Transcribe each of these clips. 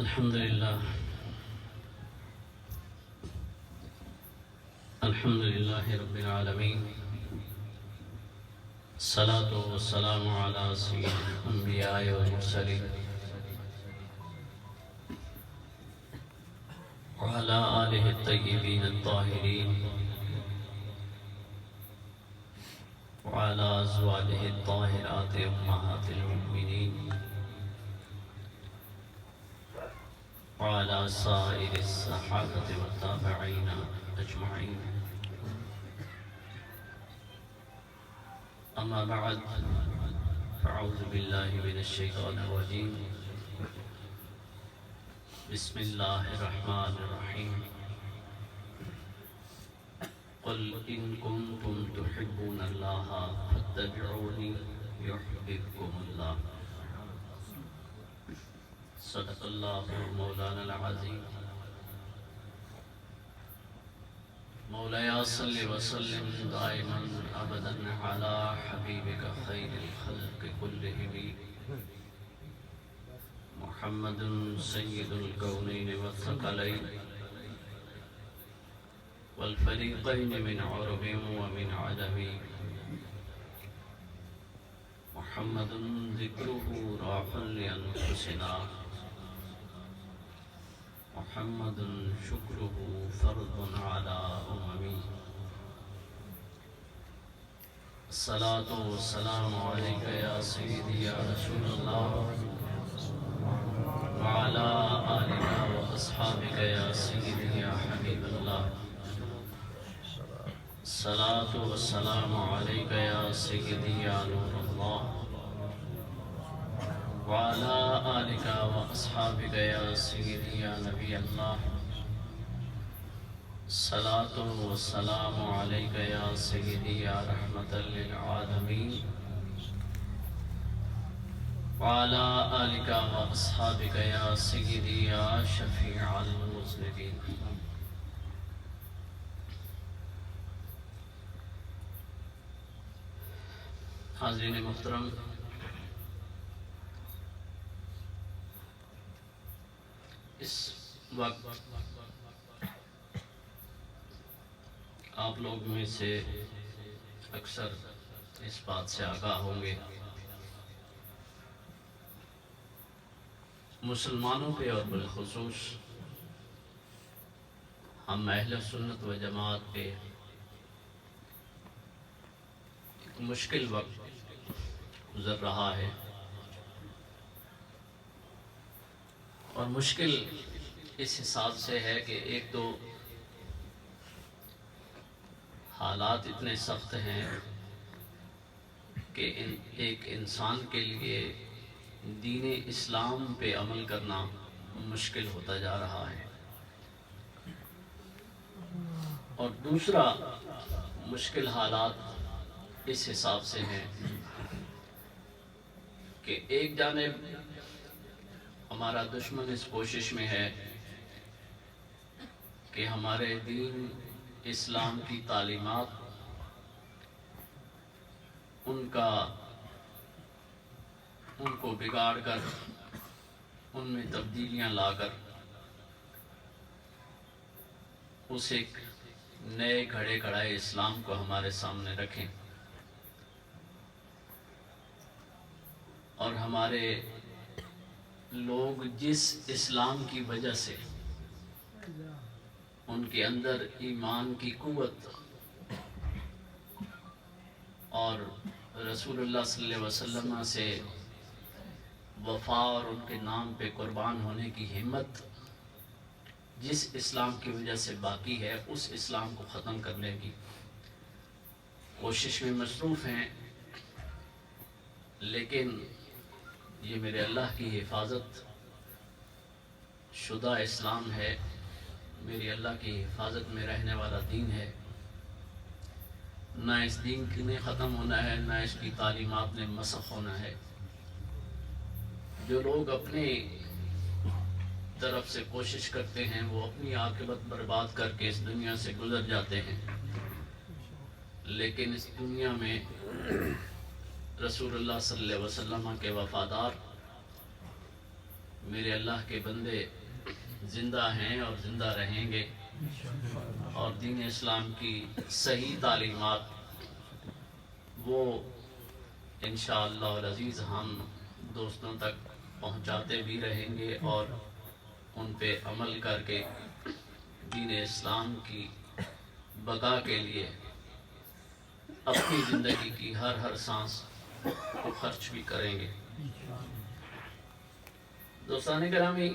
الحمد لله الحمد لله رب العالمين، الصلاة والسلام على سيد الأنبياء والمرسلين وعلى آله الطيبين الطاهرين وعلى أزواجه الطاهرات أمهات المؤمنين وعلى سائر الصحابة والتابعين أجمعين. أما بعد، فأعوذ بالله من الشيطان الرجيم. بسم الله الرحمن الرحيم. قل إن كنتم تحبون الله فاتبعوني يحببكم الله. صدق الله مولانا العظيم. مولاي صل وسلم دائما ابدا على حبيبك خير الخلق كلهم محمد سيد الكونين والثقلين والفريقين من عرب ومن عجم. محمد ذكره راح لأنفسنا، محمد شكره فرض على أممي. الصلاة والسلام عليك يا سيدي يا رسول الله، وعلى آلك وأصحابك يا سيدي يا حبيب الله. الصلاة والسلام عليك يا سيدي يا نور الله، وعلى آلك وأصحابك يا سيدي يا نبي الله. الصلاة والسلام عليك يا سيدي يا رحمة للعالمين، وعلى آلك وأصحابك يا سيدي يا شفيع المذنبين. حاضرین محترم، اس وقت آپ لوگ میں سے اکثر اس بات سے آگاہ ہوں گے، مسلمانوں پہ اور بالخصوص ہم اہل سنت و جماعت پہ ایک مشکل وقت گزر رہا ہے، اور مشکل اس حساب سے ہے کہ ایک تو حالات اتنے سخت ہیں کہ ایک انسان کے لیے دین اسلام پہ عمل کرنا مشکل ہوتا جا رہا ہے، اور دوسرا مشکل حالات اس حساب سے ہیں کہ ایک جانب ہمارا دشمن اس کوشش میں ہے کہ ہمارے دین اسلام کی تعلیمات ان کو بگاڑ کر ان میں تبدیلیاں لا کر اس ایک نئے کھڑے کھڑائے اسلام کو ہمارے سامنے رکھیں، اور ہمارے لوگ جس اسلام کی وجہ سے ان کے اندر ایمان کی قوت اور رسول اللہ صلی اللہ علیہ وسلم سے وفا اور ان کے نام پہ قربان ہونے کی ہمت جس اسلام کی وجہ سے باقی ہے، اس اسلام کو ختم کرنے کی کوشش میں مصروف ہیں. لیکن یہ میرے اللہ کی حفاظت شدہ اسلام ہے، میری اللہ کی حفاظت میں رہنے والا دین ہے. نہ اس دین نے ختم ہونا ہے، نہ اس کی تعلیمات نے مسخ ہونا ہے. جو لوگ اپنی طرف سے کوشش کرتے ہیں وہ اپنی عاقبت برباد کر کے اس دنیا سے گزر جاتے ہیں، لیکن اس دنیا میں رسول اللہ صلی اللہ علیہ وسلم کے وفادار میرے اللہ کے بندے زندہ ہیں اور زندہ رہیں گے، اور دین اسلام کی صحیح تعلیمات وہ انشاءاللہ العزیز ہم دوستوں تک پہنچاتے بھی رہیں گے، اور ان پہ عمل کر کے دین اسلام کی بقا کے لیے اپنی زندگی کی ہر سانس کو خرچ بھی کریں گے۔ دوستان گرامی،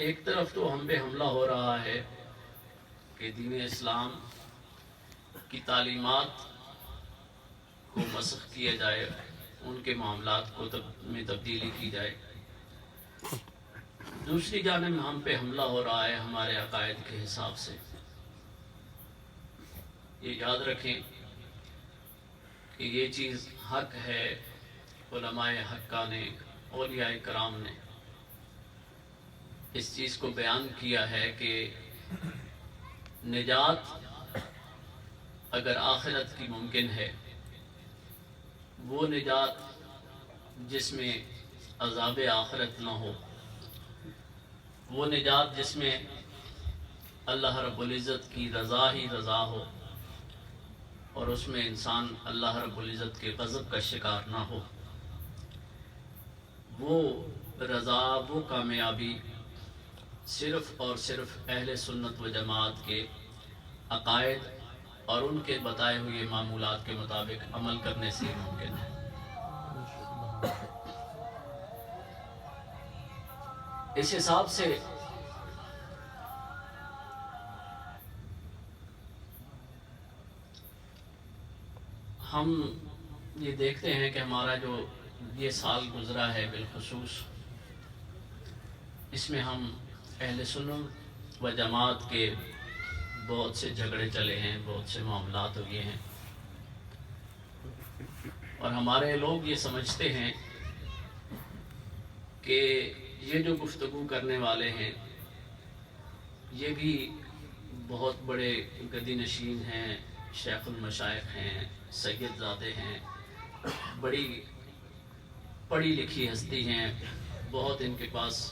ایک طرف تو ہم پہ حملہ ہو رہا ہے کہ دین اسلام کی تعلیمات کو مسخ کیا جائے، ان کے معاملات کو میں تبدیلی کی جائے۔ دوسری جانب ہم پہ حملہ ہو رہا ہے ہمارے عقائد کے حساب سے۔ یہ یاد رکھیں کہ یہ چیز حق ہے، علماء حقہ نے، اولیاء کرام نے اس چیز کو بیان کیا ہے کہ نجات اگر آخرت کی ممکن ہے، وہ نجات جس میں عذاب آخرت نہ ہو، وہ نجات جس میں اللہ رب العزت کی رضا ہی رضا ہو، اور اس میں انسان اللہ رب العزت کے غضب کا شکار نہ ہو، وہ رضا، وہ کامیابی صرف اور صرف اہل سنت و جماعت کے عقائد اور ان کے بتائے ہوئے معمولات کے مطابق عمل کرنے سے ممکن ہے۔ اس حساب سے ہم یہ دیکھتے ہیں کہ ہمارا جو یہ سال گزرا ہے بالخصوص، اس میں ہم اہل سنت و جماعت کے بہت سے جھگڑے چلے ہیں، بہت سے معاملات ہوئے ہیں، اور ہمارے لوگ یہ سمجھتے ہیں کہ یہ جو گفتگو کرنے والے ہیں یہ بھی بہت بڑے گدی نشین ہیں، شیخ المشائخ ہیں، سید زادے ہیں، بڑی پڑھی لکھی ہستی ہیں، بہت ان کے پاس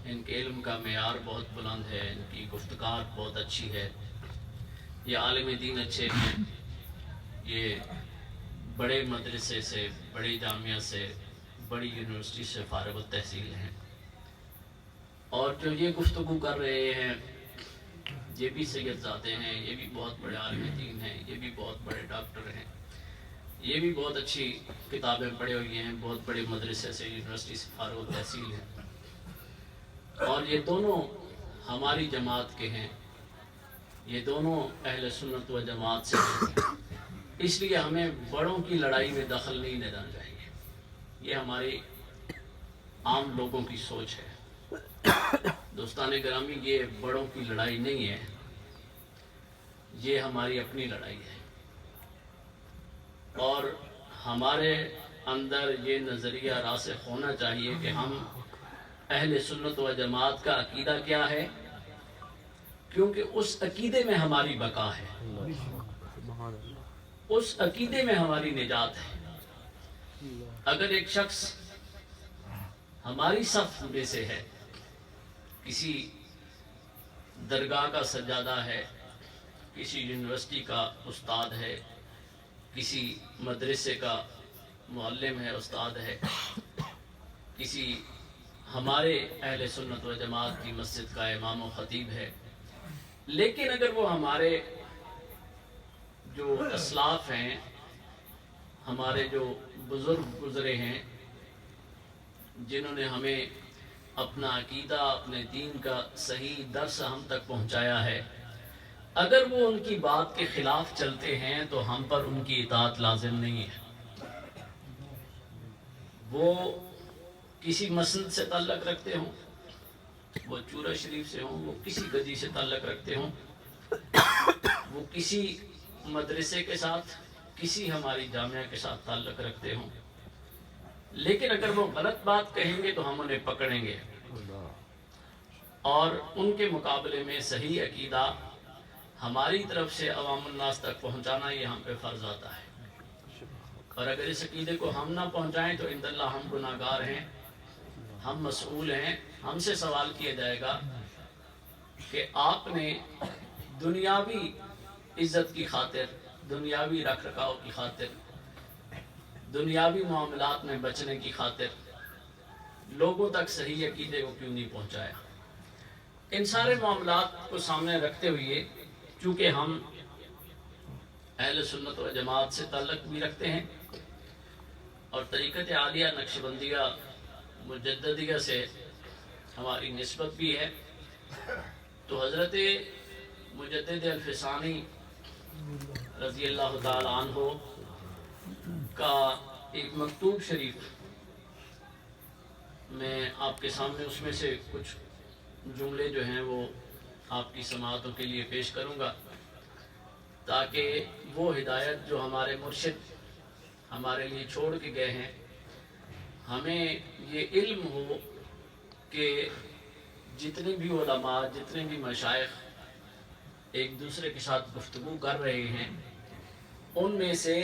ان کے علم کا معیار بہت بلند ہے، ان کی گفتگار بہت اچھی ہے، یہ عالم دین اچھے ہیں، یہ بڑے مدرسے سے، بڑی جامعہ سے، بڑی یونیورسٹی سے فارغ التحصیل ہیں، اور جو یہ گفتگو کر رہے ہیں یہ بھی سید زادے ہیں، یہ بھی بہت بڑے عالم دین ہیں، یہ بھی بہت بڑے ڈاکٹر ہیں، یہ بھی بہت اچھی کتابیں پڑھے ہوئی ہیں، بہت بڑے مدرسے سے، یونیورسٹی سے فارغ التحصیل ہیں، اور یہ دونوں ہماری جماعت کے ہیں، یہ دونوں اہل سنت و جماعت سے ہیں، اس لیے ہمیں بڑوں کی لڑائی میں دخل نہیں دینا چاہیے۔ یہ ہماری عام لوگوں کی سوچ ہے۔ دوستان گرامی، یہ بڑوں کی لڑائی نہیں ہے، یہ ہماری اپنی لڑائی ہے، اور ہمارے اندر یہ نظریہ راسخ ہونا چاہیے کہ ہم اہل سنت و جماعت کا عقیدہ کیا ہے، کیونکہ اس عقیدے میں ہماری بقا ہے، اس عقیدے میں ہماری نجات ہے۔ اگر ایک شخص ہماری صف میں سے ہے، کسی درگاہ کا سجادہ ہے، کسی یونیورسٹی کا استاد ہے، کسی مدرسے کا معلم ہے، استاد ہے، کسی ہمارے اہل سنت و جماعت کی مسجد کا امام و خطیب ہے، لیکن اگر وہ ہمارے جو اسلاف ہیں، ہمارے جو بزرگ گزرے ہیں، جنہوں نے ہمیں اپنا عقیدہ، اپنے دین کا صحیح درس ہم تک پہنچایا ہے، اگر وہ ان کی بات کے خلاف چلتے ہیں تو ہم پر ان کی اطاعت لازم نہیں ہے۔ وہ کسی مسند سے تعلق رکھتے ہوں، وہ چورہ شریف سے ہوں، وہ کسی گدی سے تعلق رکھتے ہوں، وہ کسی مدرسے کے ساتھ، کسی ہماری جامعہ کے ساتھ تعلق رکھتے ہوں، لیکن اگر وہ غلط بات کہیں گے تو ہم انہیں پکڑیں گے، اور ان کے مقابلے میں صحیح عقیدہ ہماری طرف سے عوام الناس تک پہنچانا یہ ہم پہ فرض آتا ہے، اور اگر اس عقیدے کو ہم نہ پہنچائیں تو عند اللہ ہم گناہگار ہیں، ہم مسئول ہیں، ہم سے سوال کیا جائے گا کہ آپ نے دنیاوی عزت کی خاطر، دنیاوی رکھ رکھاؤ کی خاطر، دنیاوی معاملات میں بچنے کی خاطر لوگوں تک صحیح عقیدے کو کیوں نہیں پہنچایا۔ ان سارے معاملات کو سامنے رکھتے ہوئے چونکہ ہم اہل سنت و جماعت سے تعلق بھی رکھتے ہیں اور طریقت عالیہ نقشبندیہ مجددیہ سے ہماری نسبت بھی ہے، تو حضرت مجدد الفسانی رضی اللہ تعالی عنہ کا ایک مکتوب شریف میں آپ کے سامنے اس میں سے کچھ جملے جو ہیں وہ آپ کی سماعتوں کے لیے پیش کروں گا، تاکہ وہ ہدایت جو ہمارے مرشد ہمارے لیے چھوڑ کے گئے ہیں، ہمیں یہ علم ہو کہ جتنے بھی علماء، جتنے بھی مشائخ ایک دوسرے کے ساتھ گفتگو کر رہے ہیں، ان میں سے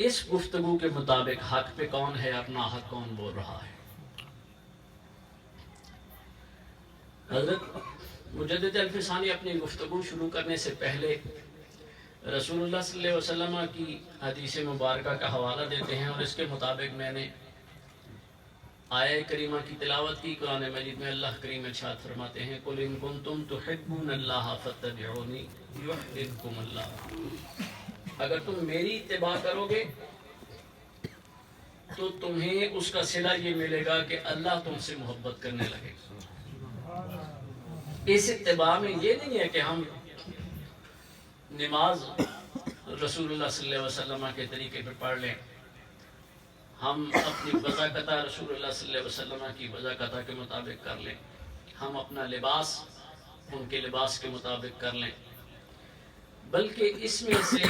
اس گفتگو کے مطابق حق پہ کون ہے، اپنا حق کون بول رہا ہے۔ حضرت مجدد الفسانی اپنی گفتگو شروع کرنے سے پہلے رسول اللہ صلی اللہ علیہ وسلم کی حدیث مبارکہ کا حوالہ دیتے ہیں، اور اس کے مطابق میں نے آیہ کریمہ کی تلاوت کی۔ قرآن مجید میں اللہ کریم ارشاد فرماتے ہیں قُلْ إِن كُنتُمْ تُحِبُّونَ اللَّهَ فَاتَّبِعُونِي يُحْبِبْكُمُ اللَّهُ، اگر تم میری اتباع کرو گے تو تمہیں اس کا صلہ یہ ملے گا کہ اللہ تم سے محبت کرنے لگے۔ اس اتباع میں یہ نہیں ہے کہ ہم نماز رسول اللہ صلی اللہ علیہ وسلم کے طریقے پر پڑھ لیں، ہم اپنی وضاقتہ رسول اللہ صلی اللہ علیہ وسلم کی وضاقتہ کے مطابق کر لیں، ہم اپنا لباس ان کے لباس کے مطابق کر لیں، بلکہ اس میں سے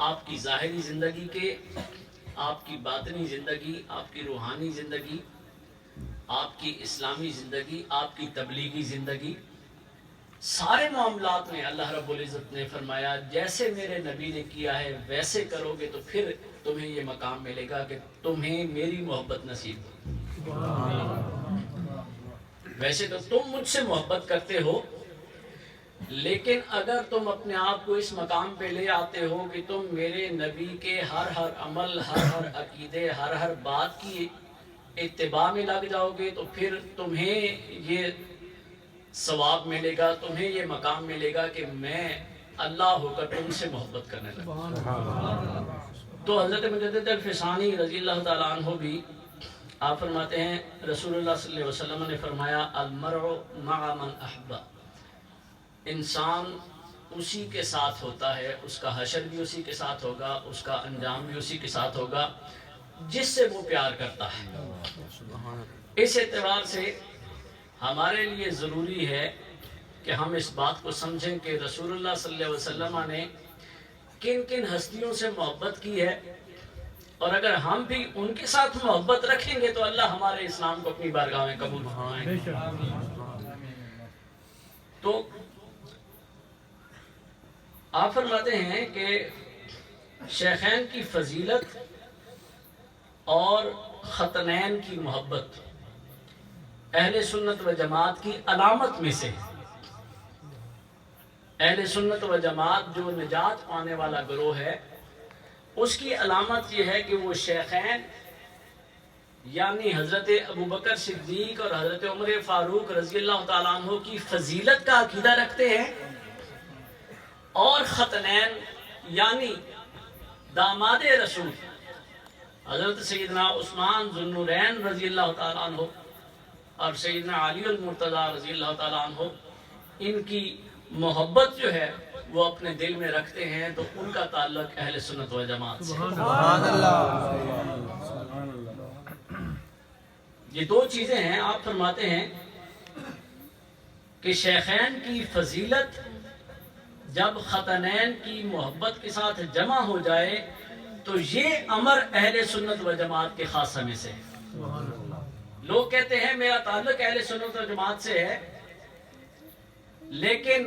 آپ کی ظاہری زندگی کے، آپ کی باطنی زندگی، آپ کی روحانی زندگی، آپ کی اسلامی زندگی، آپ کی تبلیغی زندگی، سارے معاملات میں اللہ رب العزت نے فرمایا جیسے میرے نبی نے کیا ہے ویسے کرو گے تو پھر تمہیں یہ مقام ملے گا کہ تمہیں میری محبت نصیب ہو۔ ویسے تو تم مجھ سے محبت کرتے ہو، لیکن اگر تم اپنے آپ کو اس مقام پہ لے آتے ہو کہ تم میرے نبی کے ہر عمل، ہر عقیدے، ہر بات کی اتباع میں لگ جاؤ گے تو پھر تمہیں یہ ثواب ملے گا، تمہیں یہ مقام ملے گا کہ میں اللہ ہو کر تم سے محبت کرنے لگا۔ تو حضرت مجدد الفسانی رضی اللہ تعالیٰ عنہ بھی آپ فرماتے ہیں رسول اللہ صلی اللہ علیہ وسلم نے فرمایا المرء مع من احب، انسان اسی کے ساتھ ہوتا ہے، اس کا حشر بھی اسی کے ساتھ ہوگا، اس کا انجام بھی اسی کے ساتھ ہوگا جس سے وہ پیار کرتا ہے۔ اس اعتبار سے ہمارے لیے ضروری ہے کہ ہم اس بات کو سمجھیں کہ رسول اللہ صلی اللہ علیہ وسلم نے کن کن ہستیوں سے محبت کی ہے، اور اگر ہم بھی ان کے ساتھ محبت رکھیں گے تو اللہ ہمارے اسلام کو اپنی بارگاہ میں قبول فرمائے گا۔ تو آپ فرماتے ہیں کہ شیخین کی فضیلت اور ختنین کی محبت اہل سنت و جماعت کی علامت میں سے، اہل سنت و جماعت جو نجات پانے والا گروہ ہے اس کی علامت یہ ہے کہ وہ شیخین یعنی حضرت ابوبکر صدیق اور حضرت عمر فاروق رضی اللہ تعالیٰ عنہ کی فضیلت کا عقیدہ رکھتے ہیں، اور ختنین یعنی داماد رسول حضرت سیدنا عثمان ذو النورین رضی اللہ تعالیٰ عنہ اور سیدنا علی المرتضیٰ رضی اللہ تعالیٰ عنہ، ان کی محبت جو ہے وہ اپنے دل میں رکھتے ہیں، تو ان کا تعلق اہل سنت و جماعت سے۔ سبحان اللہ۔ یہ دو چیزیں ہیں۔ آپ فرماتے ہیں کہ شیخین کی فضیلت جب ختنین کی محبت کے ساتھ جمع ہو جائے تو یہ امر اہل سنت و جماعت کے خاصہ میں سے ہے۔ لوگ کہتے ہیں میرا تعلق اہل سنت و جماعت سے ہے، لیکن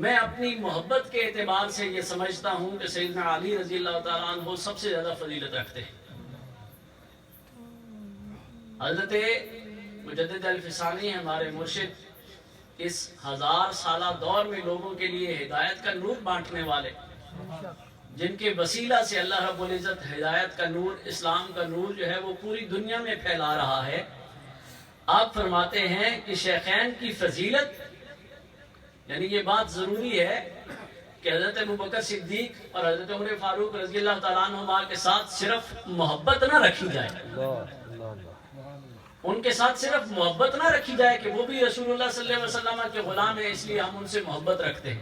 میں اپنی محبت کے اعتبار سے یہ سمجھتا ہوں کہ سیدنا علی رضی اللہ تعالیٰ عنہ سب سے زیادہ فضیلت رکھتے ہیں۔ حضرت مجدد الفسانی ہمارے مرشد اس 1000 سالہ دور میں لوگوں کے لیے ہدایت کا نور بانٹنے والے، جن کے وسیلہ سے اللہ رب العزت ہدایت کا نور، اسلام کا نور جو ہے وہ پوری دنیا میں پھیلا رہا ہے۔ آپ فرماتے ہیں کہ شیخین کی فضیلت، یعنی یہ بات ضروری ہے کہ حضرت ابوبکر صدیق اور حضرت عمر فاروق رضی اللہ تعالیٰ عنہما کے ساتھ صرف محبت نہ رکھی جائے، ان کے ساتھ صرف محبت نہ رکھی جائے کہ وہ بھی رسول اللہ صلی اللہ علیہ وسلم کے غلام ہیں اس لیے ہم ان سے محبت رکھتے ہیں۔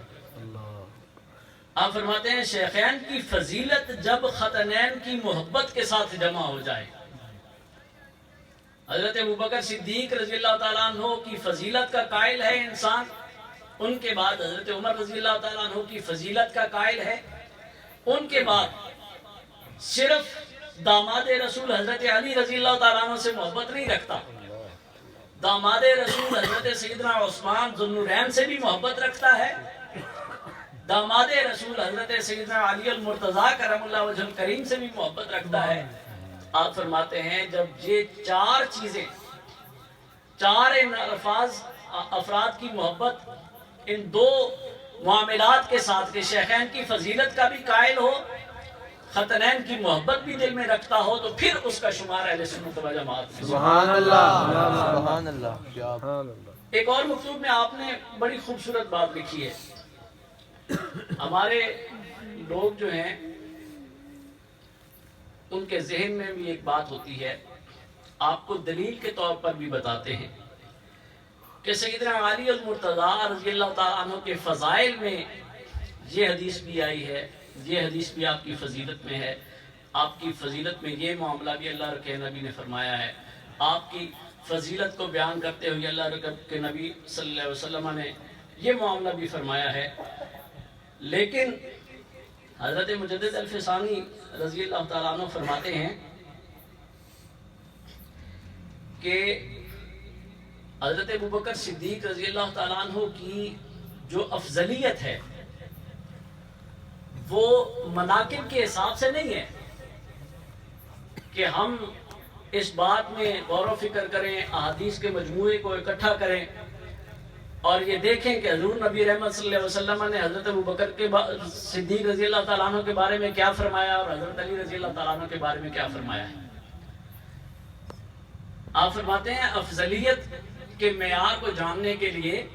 آپ فرماتے ہیں شیخین کی فضیلت جب خطنین کی محبت کے ساتھ جمع ہو جائے۔ حضرت ابوبکر صدیق رضی اللہ تعالیٰ عنہ کی فضیلت کا قائل ہے انسان، ان کے بعد حضرت عمر رضی اللہ تعالیٰ عنہ کی فضیلت کا قائل ہے، ان کے بعد صرف داماد رسول حضرت علی رضی اللہ تعالیٰ عنہ سے محبت نہیں رکھتا، داماد رسول حضرت سیدنا عثمان ذو النورین سے بھی محبت رکھتا ہے، داماد رسول حضرت سیدنا علی المرتضیٰ کرم اللہ وجہ الکریم سے بھی محبت رکھتا ہے۔ آپ فرماتے ہیں جب یہ 4 چیزیں، 4 افراد کی محبت ان 2 معاملات کے ساتھ کہ شیخین کی فضیلت کا بھی قائل ہو، خطنین کی محبت بھی دل میں رکھتا ہو، تو پھر اس کا شمار اہل سنت و جماعت میں۔ سبحان اللہ، سبحان اللہ۔ ایک اور مکتوب میں آپ نے بڑی خوبصورت بات لکھی ہے۔ ہمارے لوگ جو ہیں ان کے ذہن میں بھی ایک بات ہوتی ہے، آپ کو دلیل کے طور پر بھی بتاتے ہیں کہ سیدنا علی المرتضیٰ رضی اللہ تعالیٰ عنہ کے فضائل میں یہ حدیث بھی آئی ہے، یہ حدیث بھی آپ کی فضیلت میں ہے، آپ کی فضیلت میں یہ معاملہ بھی اللہ کے نبی نے فرمایا ہے، آپ کی فضیلت کو بیان کرتے ہوئے اللہ کے نبی صلی اللہ علیہ وسلم نے یہ معاملہ بھی فرمایا ہے۔ لیکن حضرت مجدد الفسانی رضی اللہ تعالیٰ عنہ فرماتے ہیں کہ حضرت ابوبکر صدیق رضی اللہ تعالیٰ عنہ کی جو افضلیت ہے وہ مناقب کے حساب سے نہیں ہے کہ ہم اس بات میں غور و فکر کریں، احادیث کے مجموعے کو اکٹھا کریں اور یہ دیکھیں کہ حضور نبی رحمت صلی اللہ علیہ وسلم نے حضرت ابوبکر کے صدیق رضی اللہ تعالیٰ عنہ کے بارے میں کیا فرمایا اور حضرت علی رضی اللہ تعالیٰ عنہ کے بارے میں کیا فرمایا ہے۔ آپ فرماتے ہیں افضلیت کے معیار کو جاننے کے لیے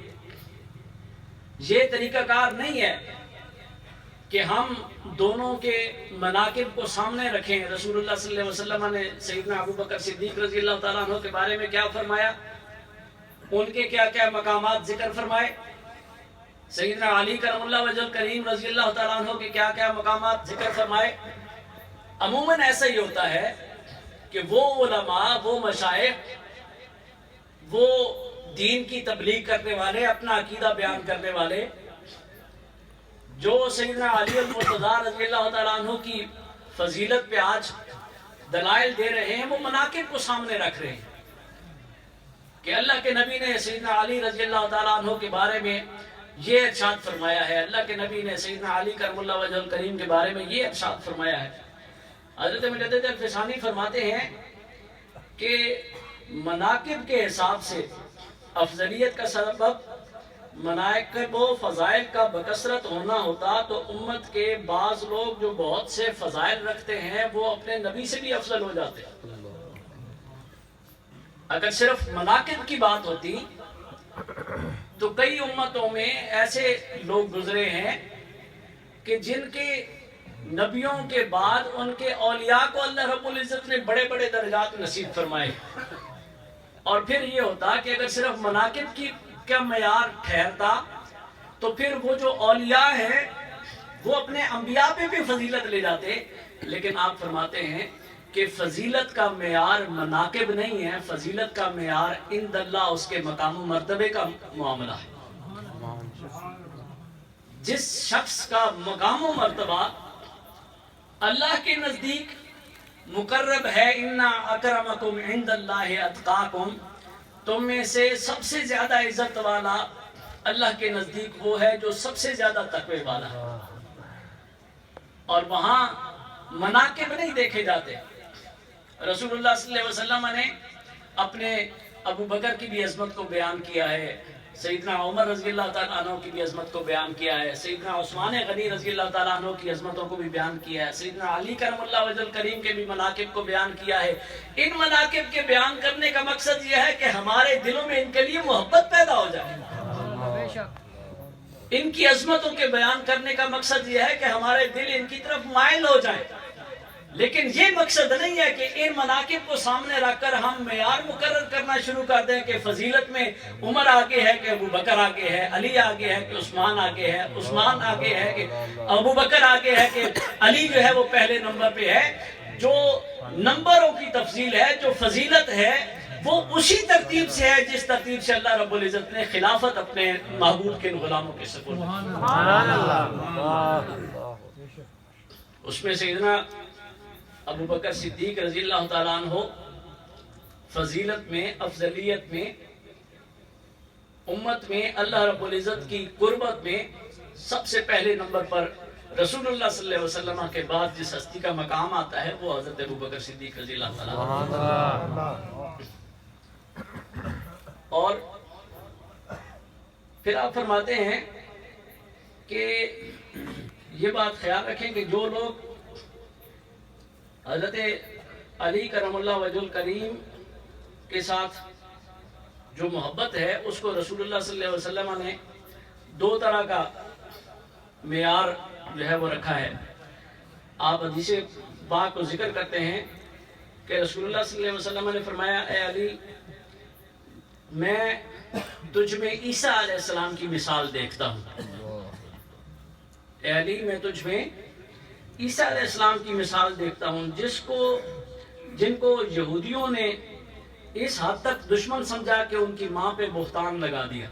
یہ طریقہ کار نہیں ہے کہ ہم دونوں کے مناقب کو سامنے رکھیں، رسول اللہ صلی اللہ علیہ وسلم نے سیدنا ابوبکر صدیق رضی اللہ تعالیٰ عنہ کے بارے میں کیا فرمایا، ان کے کیا کیا مقامات ذکر فرمائے، سیدنا علی کرم اللہ وجہ الکریم رضی اللہ تعالیٰ عنہ کے کیا کیا مقامات ذکر فرمائے۔ عموماً ایسا ہی ہوتا ہے کہ وہ علماء، وہ مشائخ، وہ دین کی تبلیغ کرنے والے، اپنا عقیدہ بیان کرنے والے جو سیدنا علی المرتضیٰ رضی اللہ تعالیٰ عنہ کی فضیلت پہ آج دلائل دے رہے ہیں، وہ مناقب کو سامنے رکھ رہے ہیں کہ اللہ کے نبی نے سیدنا علی رضی اللہ تعالیٰ عنہ کے بارے میں یہ ارشاد فرمایا ہے، اللہ کے نبی نے سیدنا علی کرم اللہ وجہ الکریم کے بارے میں یہ ارشاد فرمایا ہے۔ حضرت مجدد الفسانی فرماتے ہیں کہ مناقب کے حساب سے افضلیت کا سبب مناقب و فضائل کا بکثرت ہونا ہوتا تو امت کے بعض لوگ جو بہت سے فضائل رکھتے ہیں وہ اپنے نبی سے بھی افضل ہو جاتے ہیں۔ اگر صرف مناقب کی بات ہوتی تو کئی امتوں میں ایسے لوگ گزرے ہیں کہ جن کے نبیوں کے بعد ان کے اولیاء کو اللہ رب العزت نے بڑے بڑے درجات نصیب فرمائے، اور پھر یہ ہوتا کہ اگر صرف مناقب کی کا معیار ٹھہرتا تو پھر وہ جو اولیاء ہیں وہ اپنے انبیاء پہ بھی فضیلت لے جاتے۔ لیکن آپ فرماتے ہیں کہ فضیلت کا معیار مناقب نہیں ہے، فضیلت کا معیار عند اللہ اس کے مقام و مرتبے کا معاملہ ہے۔ جس شخص کا مقام و مرتبہ اللہ کے نزدیک مقرب ہے، اِنَّ أَكْرَمَكُمْ عِنْدَ اللَّهِ أَتْقَاكُمْ، تم میں سے سب سے زیادہ عزت والا اللہ کے نزدیک وہ ہے جو سب سے زیادہ تقوی والا ہے، اور وہاں مناقب نہیں دیکھے جاتے۔ رسول اللہ صلی اللہ علیہ وسلم نے اپنے ابو بکر کی بھی عظمت کو بیان کیا ہے، سیدنا عمر رضی اللہ تعالیٰ عنہ کی بھی عظمت کو بیان کیا ہے، سیدنا عثمان غنی رضی اللہ تعالیٰ عنہ کی عظمتوں کو بھی بیان کیا ہے، سیدنا علی کرم اللہ وجہ الکریم کے بھی مناقب کو بیان کیا ہے۔ ان مناقب کے بیان کرنے کا مقصد یہ ہے کہ ہمارے دلوں میں ان کے لیے محبت پیدا ہو جائے۔ ان کی عظمتوں کے بیان کرنے کا مقصد یہ ہے کہ ہمارے دل ان کی طرف مائل ہو جائیں، لیکن یہ مقصد نہیں ہے کہ ان مناقب کو سامنے رکھ کر ہم معیار مقرر کرنا شروع کر دیں کہ فضیلت میں عمر آگے ہے کہ ابو بکر آگے ہے، علی آگے ہے کہ عثمان آگے ہے، عثمان آگے ہے کہ ابو بکر آگے ہے کہ علی جو ہے وہ پہلے نمبر پہ ہے۔ جو نمبروں کی تفضیل ہے، جو فضیلت ہے، وہ اسی ترتیب سے ہے جس ترتیب سے اللہ رب العزت نے خلافت اپنے محبوب کے غلاموں کے سپرد کی۔ اس میں سیدنا ابو بکر صدیق رضی اللہ تعالیٰ عنہ فضیلت میں، افضلیت میں، امت میں، اللہ رب العزت کی قربت میں سب سے پہلے نمبر پر رسول اللہ صلی اللہ علیہ وسلم کے بعد جس ہستی کا مقام آتا ہے وہ حضرت ابو بکر صدیق رضی اللہ تعالیٰ عنہ۔ اور پھر آپ فرماتے ہیں کہ یہ بات خیال رکھیں کہ جو لوگ حضرت علی کرم اللہ وجہ الکریم کے ساتھ جو محبت ہے اس کو رسول اللہ صلی اللہ علیہ وسلم نے دو طرح کا معیار جو ہے وہ رکھا ہے۔ آپ حدیث پاک کو ذکر کرتے ہیں کہ رسول اللہ صلی اللہ علیہ وسلم نے فرمایا، اے علی میں تجھ میں عیسیٰ علیہ السلام کی مثال دیکھتا ہوں۔ اے علی میں تجھ میں عیسیٰ علیہ السلام کی مثال دیکھتا ہوں، جن کو یہودیوں نے اس حد تک دشمن سمجھا کہ ان کی ماں پہ بہتان لگا دیا۔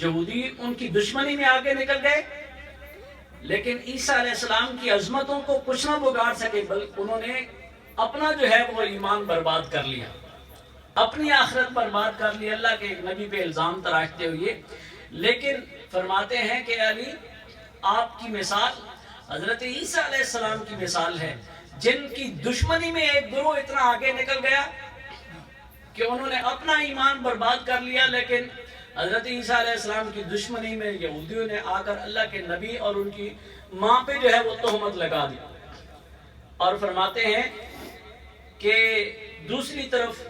یہودی ان کی دشمنی میں آگے نکل گئے، لیکن عیسیٰ علیہ السلام کی عظمتوں کو کچھ نہ بگاڑ سکے، بلکہ انہوں نے اپنا جو ہے وہ ایمان برباد کر لیا، اپنی آخرت برباد کر لی اللہ کے ایک نبی پہ الزام تراشتے ہوئے۔ لیکن فرماتے ہیں کہ علی آپ کی مثال حضرت عیسیٰ علیہ السلام کی مثال ہے، جن کی دشمنی میں ایک گروہ اتنا آگے نکل گیا کہ انہوں نے اپنا ایمان برباد کر لیا، لیکن حضرت عیسیٰ علیہ السلام کی دشمنی میں یہودیوں نے آ کر اللہ کے نبی اور ان کی ماں پہ جو ہے وہ تہمت لگا دی۔ اور فرماتے ہیں کہ دوسری طرف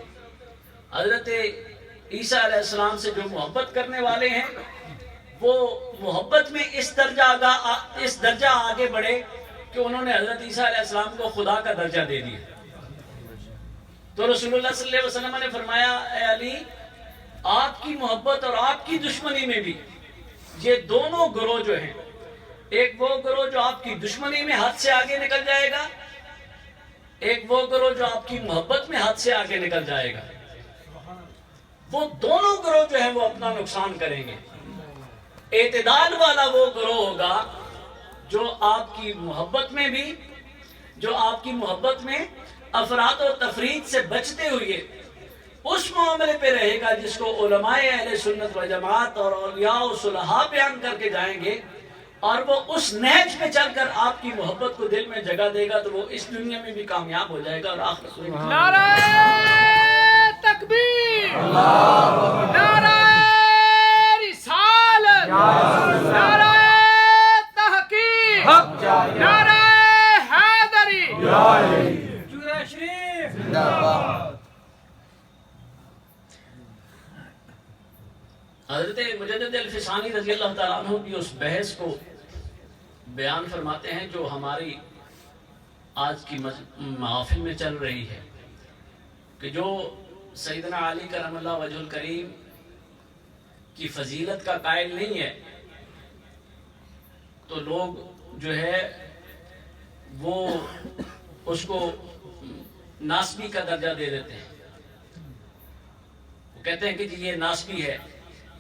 حضرت عیسیٰ علیہ السلام سے جو محبت کرنے والے ہیں وہ محبت میں اس درجہ آگے بڑھے کہ انہوں نے حضرت عیسیٰ علیہ السلام کو خدا کا درجہ دے دیا۔ تو رسول اللہ صلی اللہ علیہ وسلم نے فرمایا، اے علی آپ کی محبت اور آپ کی دشمنی میں بھی یہ دونوں گروہ جو ہیں، ایک وہ گروہ جو آپ کی دشمنی میں حد سے آگے نکل جائے گا، ایک وہ گروہ جو آپ کی محبت میں حد سے آگے نکل جائے گا، وہ دونوں گروہ جو ہیں وہ اپنا نقصان کریں گے۔ اعتدال والا وہ گروہ ہوگا جو آپ کی محبت میں افراد و تفرید سے بچتے ہوئے اس معاملے پہ رہے گا جس کو علماء اہل سنت و جماعت اور اولیاء و صلحاء بیان کر کے جائیں گے، اور وہ اس نہج پہ چل کر آپ کی محبت کو دل میں جگہ دے گا، تو وہ اس دنیا میں بھی کامیاب ہو جائے گا اور آخرت میں بھی۔ نعرہ تکبیر، نعرہ رسالت، نعرہ تحقیق، نعرہ حیدری، جورہ شریف زندہ باد۔ حضرت مجدد الفسانی رضی اللہ تعالیٰ عنہ کی اس بحث کو بیان فرماتے ہیں جو ہماری آج کی محافل میں چل رہی ہے، کہ جو سیدنا علی کرم اللہ وجہ الکریم کی فضیلت کا قائل نہیں ہے تو لوگ جو ہے وہ اس کو ناسبی کا درجہ دے دیتے ہیں۔ وہ کہتے ہیں کہ جی یہ ناسبی ہے،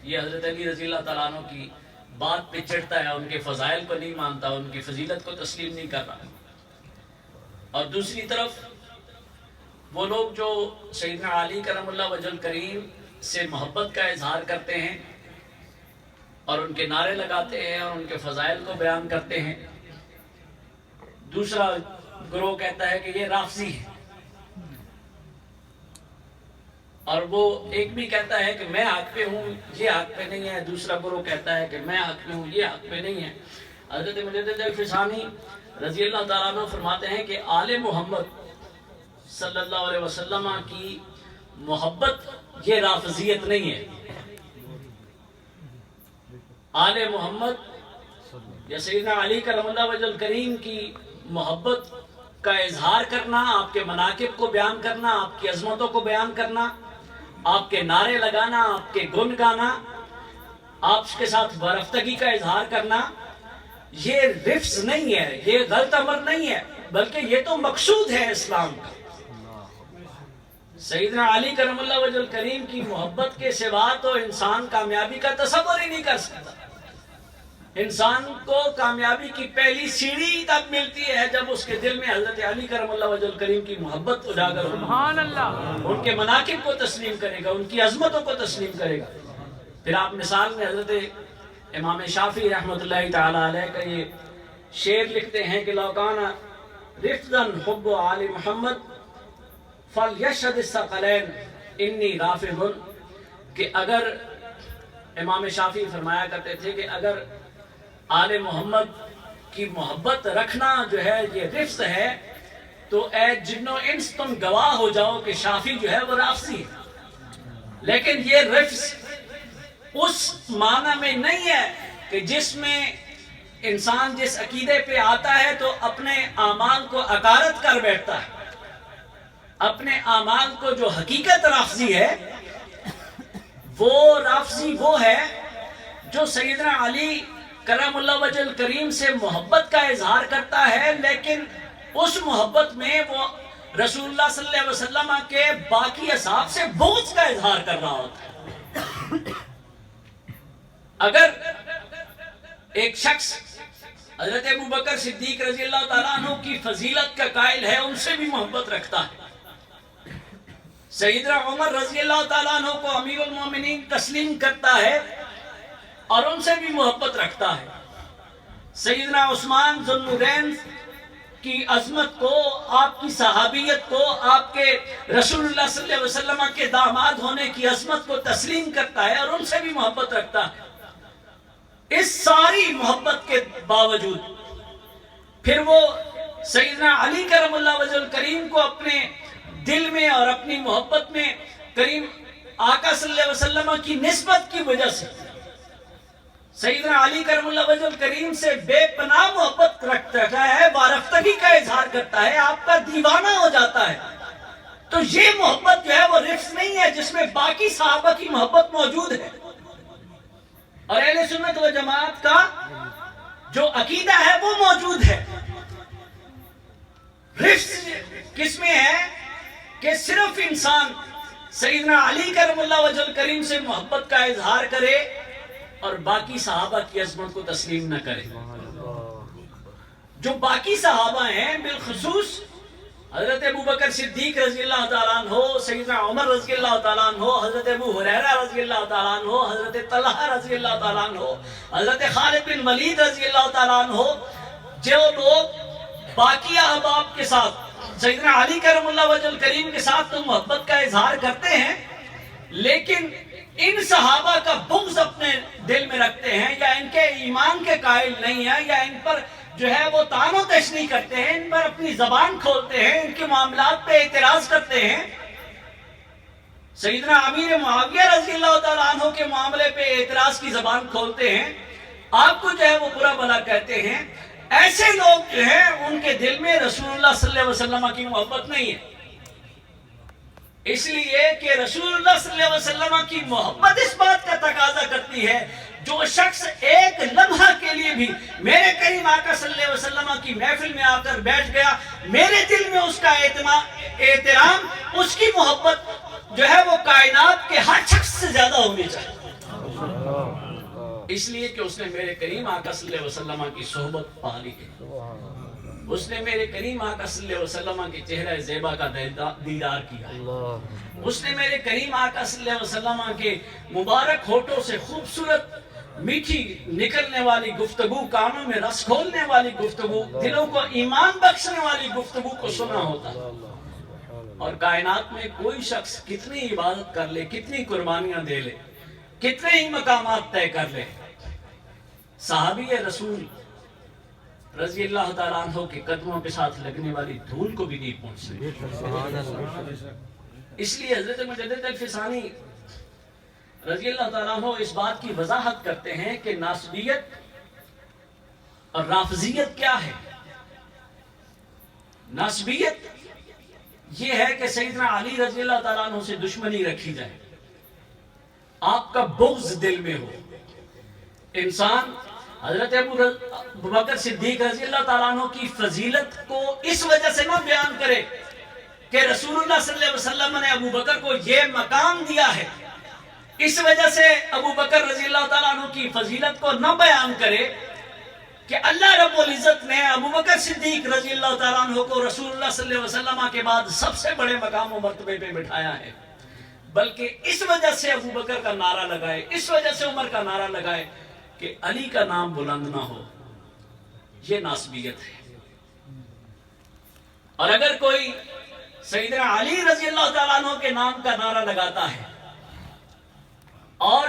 یہ حضرت علی رضی اللہ تعالیٰ عنہ کی بات پہ چڑھتا ہے، ان کے فضائل کو نہیں مانتا، ان کی فضیلت کو تسلیم نہیں کر رہا۔ اور دوسری طرف وہ لوگ جو سیدنا علی کرم اللہ وجہ الکریم سے محبت کا اظہار کرتے ہیں اور ان کے نعرے لگاتے ہیں اور ان کے فضائل کو بیان کرتے ہیں، دوسرا گروہ کہتا ہے کہ یہ رافضی ہے، اور وہ ایک بھی کہتا ہے کہ میں حق پہ ہوں، یہ حق پہ نہیں ہے، دوسرا گروہ کہتا ہے کہ میں حق پہ ہوں، یہ حق پہ نہیں ہے۔ حضرت مجدد الفسانی رضی اللہ تعالیٰ عنہ فرماتے ہیں کہ آل محمد صلی اللہ علیہ وسلم کی محبت یہ رافضیت نہیں ہے۔ آل محمد یا سیدنا علی کرم اللہ وجہ الکریم کی محبت کا اظہار کرنا، آپ کے مناقب کو بیان کرنا، آپ کی عظمتوں کو بیان کرنا، آپ کے نعرے لگانا، آپ کے گن گانا، آپ کے ساتھ برفتگی کا اظہار کرنا، یہ رفض نہیں ہے، یہ غلط امر نہیں ہے، بلکہ یہ تو مقصود ہے اسلام کا۔ سیدنا علی کرم اللہ وجہ الکریم کی محبت کے سوا تو انسان کامیابی کا تصور ہی نہیں کر سکتا۔ انسان کو کامیابی کی پہلی سیڑھی تب ملتی ہے جب اس کے دل میں حضرت علی کرم اللہ وجہ الکریم کی محبت اجاگر ہو، سبحان اللہ، ان کے مناقب کو تسلیم کرے گا، ان کی عظمتوں کو تسلیم کرے گا۔ پھر آپ مثال میں حضرت امام شافعی رحمۃ اللہ تعالی علیہ کا یہ شعر لکھتے ہیں کہ لو کان رفضا حب آل محمد فلیشهد الثقلین انی رافض، کہ اگر امام شافعی فرمایا کرتے تھے کہ اگر آل محمد کی محبت رکھنا جو ہے یہ رفض ہے تو اے جن و انس تم گواہ ہو جاؤ کہ شافعی جو ہے وہ رافضی ہے۔ لیکن یہ رفض اس معنی میں نہیں ہے کہ جس میں انسان جس عقیدے پہ آتا ہے تو اپنے اعمال کو عقارت کر بیٹھتا ہے، اپنے اعمال کو جو حقیقت رافضی ہے وہ رافضی وہ ہے جو سیدنا علی کرم اللہ وجہ الکریم سے محبت کا اظہار کرتا ہے، لیکن اس محبت میں وہ رسول اللہ صلی اللہ علیہ وسلم کے باقی اصحاب سے بغض کا اظہار کر رہا ہوتا ہے۔ اگر ایک شخص حضرت ابوبکر صدیق رضی اللہ تعالیٰ عنہ کی فضیلت کا قائل ہے، ان سے بھی محبت رکھتا ہے، سیدنا عمر رضی اللہ تعالیٰ عنہ کو امیر المومنین تسلیم کرتا ہے اور ان سے بھی محبت رکھتا ہے، سیدنا عثمان ذو النورین کی عظمت کو، آپ کی صحابیت کو، آپ کے رسول اللہ صلی اللہ علیہ وسلم کے داماد ہونے کی عظمت کو تسلیم کرتا ہے اور ان سے بھی محبت رکھتا ہے۔ اس ساری محبت کے باوجود پھر وہ سیدنا علی کرم اللہ وجہ الکریم کو اپنے دل میں اور اپنی محبت میں کریم آقا صلی اللہ علیہ وسلم کی نسبت کی وجہ سے سیدنا علی کرم اللہ وجہ الکریم سے بے پناہ محبت رکھتا ہے، وارفتگی کا اظہار کرتا ہے، آپ کا دیوانہ ہو جاتا ہے، تو یہ محبت جو ہے وہ رفض نہیں ہے جس میں باقی صحابہ کی محبت موجود ہے۔ اور اہل سنت و جماعت کا جو عقیدہ ہے وہ موجود ہے۔ رفض کس میں ہے کہ صرف انسان سیدنا علی کرم اللہ وجہ الکریم سے محبت کا اظہار کرے اور باقی صحابہ کی عظمت کو تسلیم نہ کرے۔ جو باقی صحابہ ہیں بالخصوص حضرت ابوبکر صدیق رضی اللہ تعالیٰ عنہ، سیدنا عمر رضی اللہ تعالیٰ عنہ، حضرت ابو ہریرہ رضی اللہ تعالیٰ عنہ، حضرت طلحہ رضی اللہ تعالیٰ عنہ، حضرت خالد بن ولید رضی اللہ تعالیٰ عنہ، جو لوگ باقی احباب کے ساتھ سیدنا علی کرم اللہ وجہ الکریم کے ساتھ تو محبت کا اظہار کرتے ہیں، لیکن ان صحابہ کا بغض اپنے دل میں رکھتے ہیں یا ان کے ایمان کے قائل نہیں ہیں یا ان پر جو ہے وہ طعن و تشنیع کرتے ہیں، ان پر اپنی زبان کھولتے ہیں، ان کے معاملات پہ اعتراض کرتے ہیں، سیدنا امیر معاویہ رضی اللہ تعالیٰ عنہ کے معاملے پہ اعتراض کی زبان کھولتے ہیں، آپ کو جو ہے وہ برا بھلا کہتے ہیں، ایسے لوگ جو ہیں ان کے دل میں رسول اللہ صلی اللہ علیہ وسلم کی محبت نہیں ہے۔ اس لیے کہ رسول اللہ صلی اللہ علیہ وسلم کی محبت اس بات کا تقاضا کرتی ہے، جو شخص ایک لمحہ کے لیے بھی میرے کریم آقا صلی اللہ علیہ وسلم کی محفل میں آ کر بیٹھ گیا، میرے دل میں اس کا احترام، اس کی محبت جو ہے وہ کائنات کے ہر شخص سے زیادہ ہونی چاہیے، اس لیے کہ اس نے میرے کریم آقا صلی اللہ علیہ وسلم کی صحبت پا لی ہے، اس نے میرے کریم آقا صلی اللہ علیہ وسلم کے چہرہ زیبا کا دیدار کیا ہے، اس نے میرے کریم آقا صلی اللہ علیہ وسلم کے مبارک ہونٹوں سے خوبصورت میٹھی نکلنے والی گفتگو، کانوں میں رس کھولنے والی گفتگو، دلوں کو ایمان بخشنے والی گفتگو کو سنا ہوتا ہے۔ اور کائنات میں کوئی شخص کتنی عبادت کر لے، کتنی قربانیاں دے لے، کتنے ہی مقامات طے کر لے، صحابی رسول رضی اللہ تعالیٰ عنہ کے قدموں کے ساتھ لگنے والی دھول کو بھی نہیں پہنچ سکتی۔ اس لیے حضرت مجدد الفسانی رضی اللہ تعالیٰ عنہ اس بات کی وضاحت کرتے ہیں کہ ناسبیت اور رافضیت کیا ہے۔ ناسبیت یہ ہے کہ سیدنا علی رضی اللہ تعالیٰ عنہ سے دشمنی رکھی جائے، آپ کا بغض دل میں ہو۔ انسان حضرت ابو بکر صدیق رضی اللہ تعالیٰ عنہ کی فضیلت کو اس وجہ سے نہ بیان کرے کہ رسول اللہ صلی اللہ علیہ وسلم نے ابو بکر کو یہ مقام دیا ہے، اس وجہ سے ابو بکر رضی اللہ تعالیٰ عنہ کی فضیلت کو نہ بیان کرے کہ اللہ رب العزت نے ابو بکر صدیق رضی اللہ تعالیٰ عنہ کو رسول اللہ صلی اللہ علیہ وسلم کے بعد سب سے بڑے مقام و مرتبے پہ بٹھایا ہے، بلکہ اس وجہ سے ابو بکر کا نعرہ لگائے، اس وجہ سے عمر کا نعرہ لگائے کہ علی کا نام بلند نہ ہو۔ یہ ناسبیت ہے۔ اور اگر کوئی سیدنا علی رضی اللہ تعالیٰ عنہ کے نام کا نعرہ لگاتا ہے اور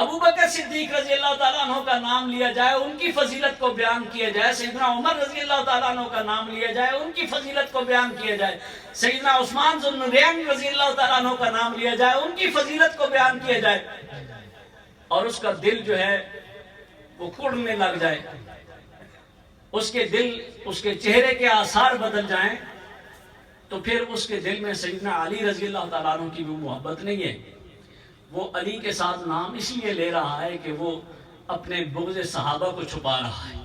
ابو بکر صدیق رضی اللہ تعالیٰ عنہ کا نام لیا جائے، ان کی فضیلت کو بیان کیا جائے، سیدنا عمر رضی اللہ تعالیٰ عنہ کا نام لیا جائے، ان کی فضیلت کو بیان کیا جائے، سیدنا عثمان ذو النورین رضی اللہ تعالیٰ عنہ کا نام لیا جائے، ان کی فضیلت کو بیان کیا جائے، اور اس کا دل جو ہے وہ کڑنے لگ جائے، اس کے دل، اس کے چہرے کے آثار بدل جائیں، تو پھر اس کے دل میں سیدنا علی رضی اللہ تعالیٰ عنہ کی بھی محبت نہیں ہے۔ وہ علی کے ساتھ نام اس لیے لے رہا ہے کہ وہ اپنے بغض صحابہ کو چھپا رہا ہے،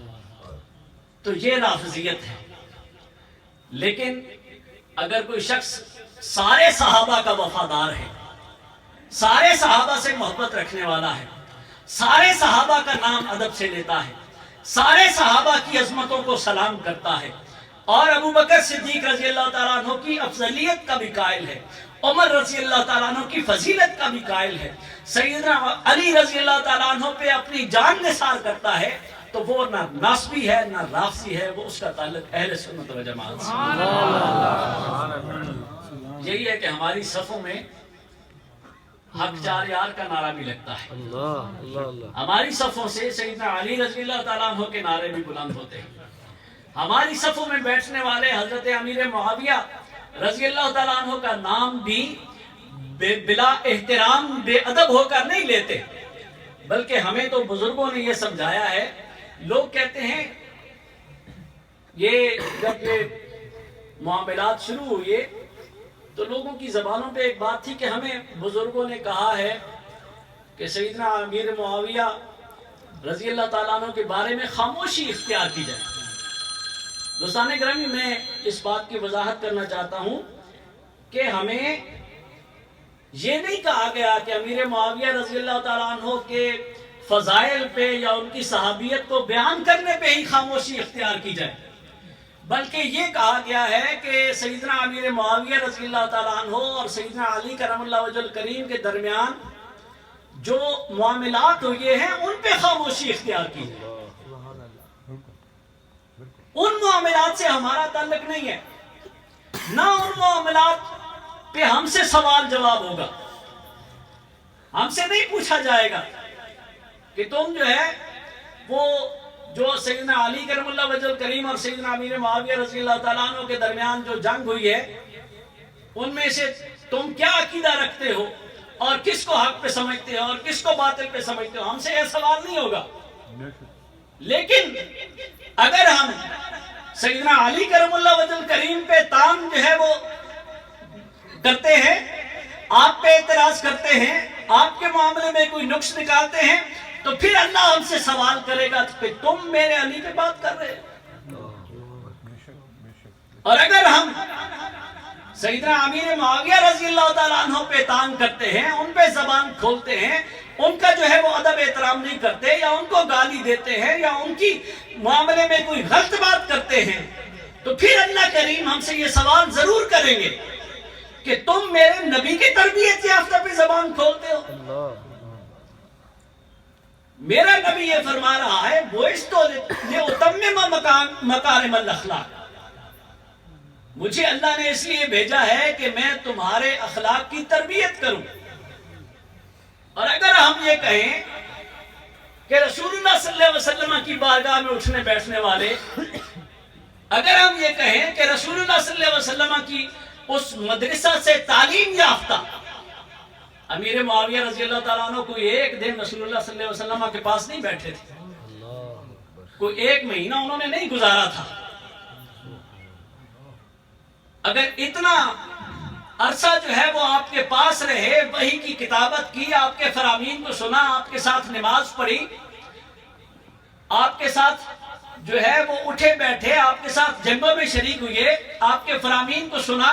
تو یہ رافضیت ہے۔ لیکن اگر کوئی شخص سارے صحابہ کا وفادار ہے، سارے صحابہ سے محبت رکھنے والا ہے، سارے صحابہ کا نام ادب سے لیتا ہے، سارے صحابہ کی عظمتوں کو سلام کرتا ہے، اور ابو بکر صدیق رضی اللہ تعالیٰ عنہ کی افضلیت کا بھی قائل ہے، عمر رضی اللہ تعالیٰ عنہ کی فضیلت کا بھی قائل ہے، سیدنا علی رضی اللہ تعالیٰ عنہ پہ اپنی جان نثار کرتا ہے، تو وہ نہ ناسبی ہے نہ رافضی ہے، وہ اس کا تعلق اہل سنت و جماعت سے۔ یہی ہے کہ ہماری صفوں میں حق چار یار کا نعرہ بھی لگتا ہے، ہماری صفوں سے سیدنا علی رضی اللہ تعالیٰ عنہ کے نعرے بھی بلند ہوتے ہیں، ہماری صفوں میں بیٹھنے والے حضرت امیر معاویہ رضی اللہ تعالیٰ عنہ کا نام بھی بلا احترام بے ادب ہو کر نہیں لیتے، بلکہ ہمیں تو بزرگوں نے یہ سمجھایا ہے۔ لوگ کہتے ہیں، یہ جب یہ معاملات شروع ہوئے تو لوگوں کی زبانوں پہ ایک بات تھی کہ ہمیں بزرگوں نے کہا ہے کہ سیدنا امیر معاویہ رضی اللہ تعالیٰ عنہ کے بارے میں خاموشی اختیار کی جائے۔ دوستان گرامی، میں اس بات کی وضاحت کرنا چاہتا ہوں کہ ہمیں یہ نہیں کہا گیا کہ امیر معاویہ رضی اللہ تعالیٰ عنہ کے فضائل پہ یا ان کی صحابیت کو بیان کرنے پہ ہی خاموشی اختیار کی جائے، بلکہ یہ کہا گیا ہے کہ سیدنا امیر معاویہ رضی اللہ تعالیٰ عنہ اور سیدنا علی کرم اللہ وجہ الکریم کے درمیان جو معاملات ہوئے ہیں ان پہ خاموشی اختیار کی جائے۔ ان معاملات سے ہمارا تعلق نہیں ہے، نہ ان معاملات پہ ہم سے سوال جواب ہوگا، ہم سے نہیں پوچھا جائے گا کہ تم جو ہے وہ جو سیدنا علی کرم اللہ وجہ الکریم اور سیدنا امیر معاویہ رضی اللہ تعالیٰ عنہ کے درمیان جو جنگ ہوئی ہے ان میں سے تم کیا عقیدہ رکھتے ہو اور کس کو حق پہ سمجھتے ہو اور کس کو باطل پہ سمجھتے ہو، ہم سے یہ سوال نہیں ہوگا۔ لیکن اگر ہم سیدنا علی کرم اللہ وجہ الکریم پہ تام جو ہے وہ کرتے ہیں، آپ پہ اعتراض کرتے ہیں، آپ کے معاملے میں کوئی نقص نکالتے ہیں، تو پھر اللہ ہم سے سوال کرے گا کہ تم میرے علی پہ بات کر رہے ہو۔ اور اگر ہم سیدنا امیر معاویہ رضی اللہ تعالیٰ عنہ پہ تان کرتے ہیں، ان پہ زبان کھولتے ہیں، ان کا جو ہے وہ ادب احترام نہیں کرتے یا ان کو گالی دیتے ہیں یا ان کی معاملے میں کوئی غلط بات کرتے ہیں، تو پھر اللہ کریم ہم سے یہ سوال ضرور کریں گے کہ تم میرے نبی کی تربیت یافتہ پہ زبان کھولتے ہو۔ میرا نبی یہ فرما رہا ہے بوئستو لِأُتَمِّمَ مَكَارِمَ الْأَخْلَاقِ، مجھے اللہ نے اس لیے بھیجا ہے کہ میں تمہارے اخلاق کی تربیت کروں. اور اگر ہم یہ کہیں کہ رسول اللہ صلی اللہ علیہ وسلم کی بارگاہ میں اٹھنے بیٹھنے والے، اگر ہم یہ کہیں کہ رسول اللہ صلی اللہ علیہ وسلم کی اس مدرسہ سے تعلیم یافتہ امیر معاویہ رضی اللہ تعالیٰ عنہ کوئی ایک دن رسول اللہ صلی اللہ علیہ وسلم کے پاس نہیں بیٹھے تھے، کوئی ایک مہینہ انہوں نے نہیں گزارا تھا. اگر اتنا عرصہ جو ہے وہ آپ کے پاس رہے، وحی کی کتابت کی، آپ کے فرامین کو سنا، آپ کے ساتھ نماز پڑھی، آپ کے ساتھ جو ہے وہ اٹھے بیٹھے، آپ کے ساتھ جنگوں میں شریک ہوئے، آپ کے فرامین کو سنا،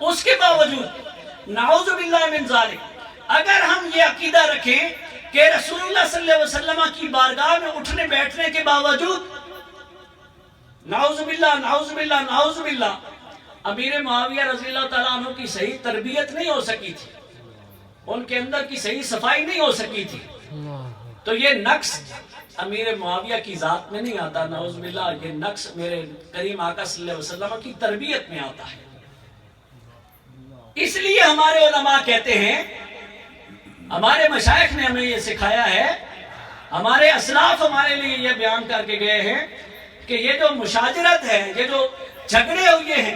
اس کے باوجود نعوذ باللہ من ذالک اگر ہم یہ عقیدہ رکھیں کہ رسول اللہ صلی اللہ علیہ وسلم کی بارگاہ میں اٹھنے بیٹھنے کے باوجود نعوذ باللہ نعوذ باللہ نعوذ باللہ امیر معاویہ رضی اللہ تعالیٰ عنہ کی صحیح تربیت نہیں ہو سکی تھی، ان کے اندر کی صحیح صفائی نہیں ہو سکی تھی، تو یہ نقص امیر معاویہ کی ذات میں نہیں آتا، نعوذ باللہ یہ نقص میرے کریم آقا صلی اللہ علیہ وسلم کی تربیت میں آتا ہے. اس لیے ہمارے علماء کہتے ہیں، ہمارے مشائخ نے ہمیں یہ سکھایا ہے، ہمارے اسلاف ہمارے لیے یہ بیان کر کے گئے ہیں کہ یہ جو مشاجرت ہے، یہ جو جھگڑے ہوئے ہیں،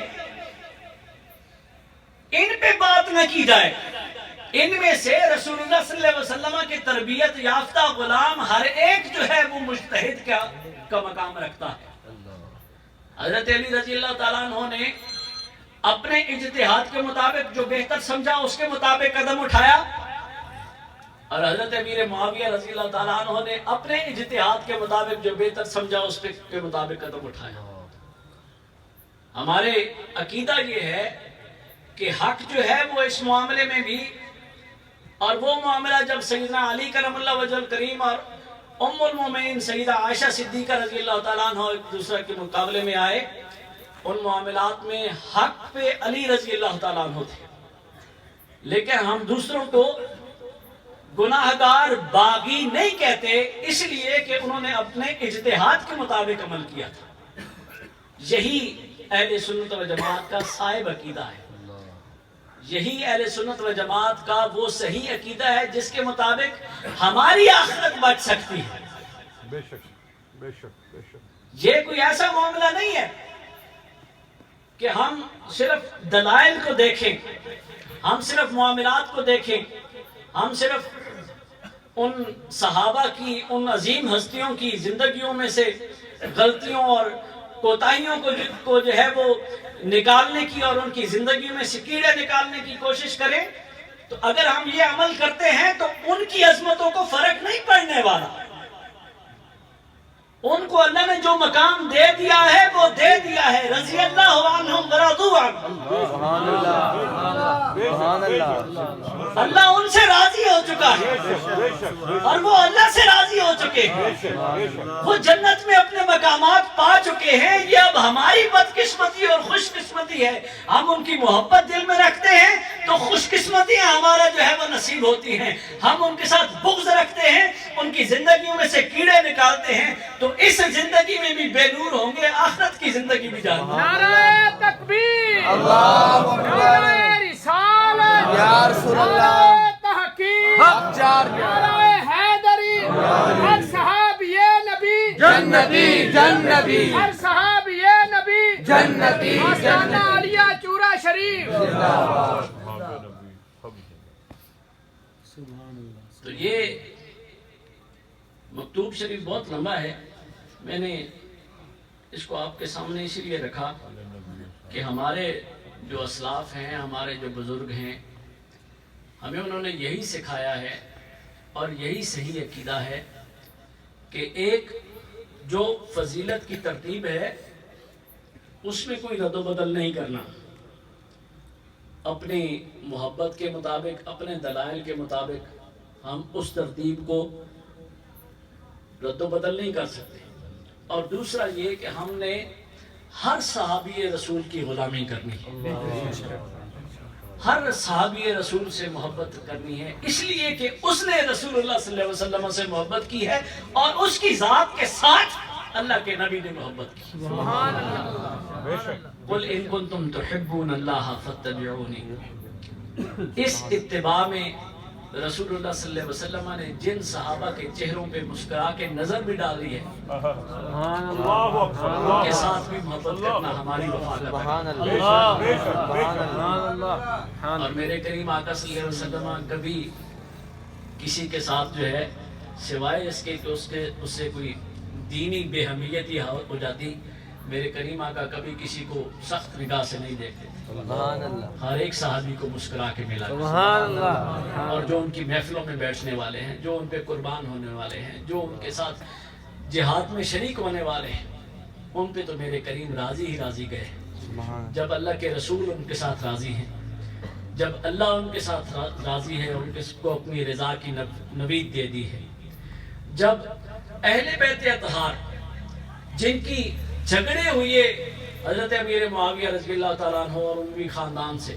ان پہ بات نہ کی جائے. ان میں سے رسول اللہ صلی اللہ علیہ وسلم کی تربیت یافتہ غلام ہر ایک جو ہے وہ مجتہد کا مقام رکھتا ہے. حضرت علی رضی اللہ تعالیٰ عنہ نے اپنے اجتہاد کے مطابق جو بہتر سمجھا اس کے مطابق قدم اٹھایا، اور حضرت امیر معاویہ رضی اللہ تعالیٰ عنہ نے اپنے اجتہاد کے مطابق جو بہتر سمجھا اس کے مطابق قدم اٹھایا. ہمارے عقیدہ یہ ہے کہ حق جو ہے وہ اس معاملے میں بھی، اور وہ معاملہ جب سیدنا علی کرم اللہ وجہ الکریم اور ام المومنین سیدہ عائشہ صدیقہ رضی اللہ تعالیٰ عنہ ایک دوسرے کے مقابلے میں آئے، ان معاملات میں حق پہ علی رضی اللہ تعالیٰ عنہ تھے، لیکن ہم دوسروں کو گناہگار باغی نہیں کہتے، اس لیے کہ انہوں نے اپنے اجتہاد کے مطابق عمل کیا تھا. یہی اہل سنت و جماعت کا صاحب عقیدہ ہے، یہی اہل سنت و جماعت کا وہ صحیح عقیدہ ہے جس کے مطابق ہماری آخرت بچ سکتی ہے. بے شک بے شک بے شک. یہ کوئی ایسا معاملہ نہیں ہے کہ ہم صرف دلائل کو دیکھیں، ہم صرف معاملات کو دیکھیں، ہم صرف ان صحابہ کی، ان عظیم ہستیوں کی زندگیوں میں سے غلطیوں اور کوتاہیوں کو جو ہے وہ نکالنے کی اور ان کی زندگی میں سے کیڑے نکالنے کی کوشش کریں. تو اگر ہم یہ عمل کرتے ہیں تو ان کی عظمتوں کو فرق نہیں پڑنے والا. ان کو اللہ نے جو مقام دے دیا ہے وہ دے دیا ہے. رضی اللہ عنہم ورضوا عنہ، سبحان اللہ سبحان اللہ. اللہ ان سے راضی ہو چکا ہے اور وہ اللہ سے راضی ہو چکے ہیں، وہ جنت میں اپنے مقامات پا چکے ہیں. یہ اب ہماری بدقسمتی اور خوش قسمتی ہے، ہم ان کی محبت دل میں رکھتے ہیں تو خوش قسمتیاں ہمارا جو ہے وہ نصیب ہوتی ہیں. ہم ان کے ساتھ بغض رکھتے ہیں، ان کی زندگیوں میں سے کیڑے نکالتے ہیں تو اس زندگی میں بھی بے نور ہوں گے، آخرت کی زندگی بھی جان. نعرہ تکبیر، اللہ اکبر، نعرہ رسالت، یا رسول اللہ، نعرہ تحقیق، حق چار، نعرہ حیدری، ہر صحابی نبی جنتی جنتی، ہر صحابی نبی جنتی آستانہ عالیہ چورا شریف. تو یہ مکتوب شریف بہت لمبا ہے، میں نے اس کو آپ کے سامنے اسی لیے رکھا کہ ہمارے جو اسلاف ہیں، ہمارے جو بزرگ ہیں، ہمیں انہوں نے یہی سکھایا ہے اور یہی صحیح عقیدہ ہے کہ ایک جو فضیلت کی ترتیب ہے اس میں کوئی رد و بدل نہیں کرنا. اپنی محبت کے مطابق، اپنے دلائل کے مطابق ہم اس ترتیب کو رد و بدل نہیں کر سکتے. اور دوسرا یہ کہ ہم نے ہر صحابی رسول کی غلامی کرنی ہے، ہر صحابی رسول سے محبت کرنی ہے، اس لیے کہ اس نے رسول اللہ صلی اللہ علیہ وسلم سے محبت کی ہے اور اس کی ذات کے ساتھ اللہ کے نبی نے محبت کی. بے شک قل ان کنتم تحبون اللہ فاتبعونی. اس اتباع میں رسول اللہ صلی اللہ علیہ وسلم نے جن صحابہ کے چہروں پہ مسکرا کے نظر بھی ڈالی ہے اللہ اکبر ان کے ساتھ بھی محبت کرنا ہماری وفا کا سبحان ہے. اللہ بے شک بے شک سبحان اللہ اور میرے کریم آقا صلی اللہ علیہ وسلم کبھی کسی کے ساتھ جو ہے سوائے اس کے کہ اس سے کوئی دینی بے حمیت ہی ہو جاتی، میرے کریم آقا کبھی کسی کو سخت نگاہ سے نہیں دیکھتے. سبحان اللہ ہر ایک صحابی کو مسکرا کے ملا. سبحان اللہ اور جو ان کی محفلوں میں بیٹھنے والے ہیں، جو ان پہ قربان ہونے والے ہیں، جو ان کے ساتھ جہاد میں شریک ہونے والے ہیں، ان پہ تو میرے کریم راضی ہی راضی گئے. سبحان جب اللہ کے رسول ان کے ساتھ راضی ہیں، جب اللہ ان کے ساتھ راضی ہے، ان کو اپنی رضا کی نوید دے دی ہے، جب اہل بیت اطہار جن کی جھگڑے ہوئے حضرت امیر معاویہ رضی اللہ تعالیٰ عنہ اور اموی خاندان سے،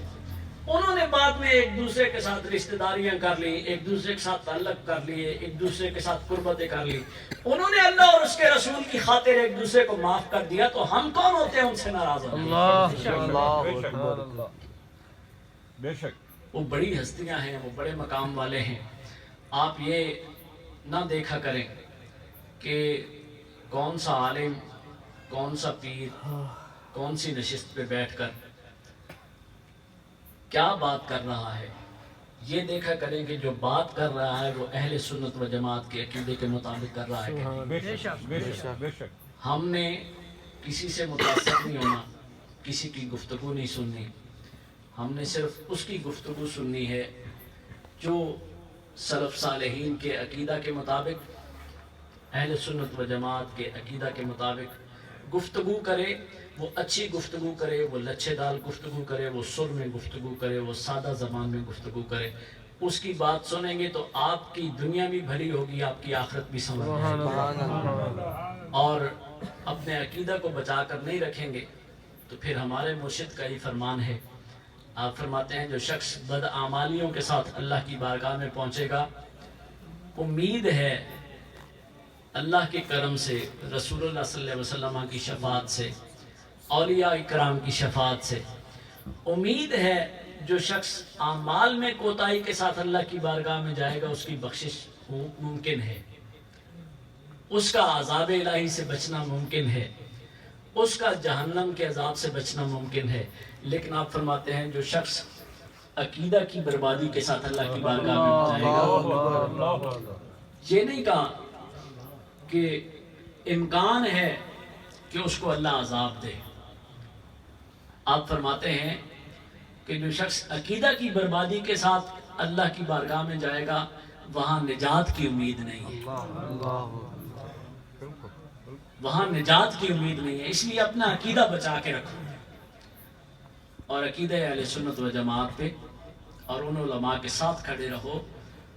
انہوں نے بعد میں ایک دوسرے کے ساتھ رشتہ داریاں کر لی، ایک دوسرے کے ساتھ تعلق کر لیے، ایک دوسرے کے ساتھ قربتیں کر لی، انہوں نے اللہ اور اس کے رسول کی خاطر ایک دوسرے کو معاف کر دیا، تو ہم کون ہوتے ہیں ان سے ناراض ہونے؟ اللہ بے شک وہ بڑی ہستیاں ہیں، وہ بڑے مقام والے ہیں. آپ یہ نہ دیکھا کریں کہ کون سا عالم، کون سا پیر، کون سی نشست پہ بیٹھ کر کیا بات کر رہا ہے. یہ دیکھا کریں کہ جو بات کر رہا ہے وہ اہل سنت و جماعت کے عقیدے کے مطابق کر رہا ہے. بے شک بے شک بے شک ہم نے کسی سے متاثر نہیں ہونا، کسی کی گفتگو نہیں سننی. ہم نے صرف اس کی گفتگو سننی ہے جو سلف صالحین کے عقیدہ کے مطابق، اہل سنت و جماعت کے عقیدہ کے مطابق گفتگو کرے. وہ اچھی گفتگو کرے، وہ لچھے دال گفتگو کرے، وہ سر میں گفتگو کرے، وہ سادہ زبان میں گفتگو کرے. اس کی بات سنیں گے تو آپ کی دنیا بھی بھلی ہوگی، آپ کی آخرت بھی سمجھ جائے گی. اور اپنے عقیدہ کو بچا کر نہیں رکھیں گے تو پھر ہمارے مرشد کا ہی فرمان ہے. آپ فرماتے ہیں جو شخص بدعمالیوں کے ساتھ اللہ کی بارگاہ میں پہنچے گا، امید ہے اللہ کے کرم سے، رسول اللہ صلی اللہ علیہ وسلم کی شفاعت سے، اولیاء اکرام کی شفاعت سے، امید ہے جو شخص اعمال میں کوتاہی کے ساتھ اللہ کی بارگاہ میں جائے گا اس کی بخشش ممکن ہے، اس کا عذاب الہی سے بچنا ممکن ہے، اس کا جہنم کے عذاب سے بچنا ممکن ہے. لیکن آپ فرماتے ہیں جو شخص عقیدہ کی بربادی کے ساتھ اللہ کی بارگاہ میں جائے گا، یہ نہیں کہا کہ امکان ہے کہ اس کو اللہ عذاب دے. آپ فرماتے ہیں کہ جو شخص عقیدہ کی بربادی کے ساتھ اللہ کی بارگاہ میں جائے گا وہاں نجات کی امید نہیں ہے، وہاں نجات کی امید نہیں ہے. اس لیے اپنا عقیدہ بچا کے رکھو اور عقیدہ اہل سنت و جماعت پہ اور ان علماء کے ساتھ کھڑے رہو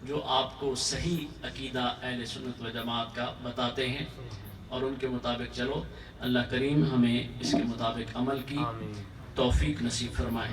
جو آپ کو صحیح عقیدہ اہل سنت و جماعت کا بتاتے ہیں اور ان کے مطابق چلو. اللہ کریم ہمیں اس کے مطابق عمل کی توفیق نصیب فرمائے.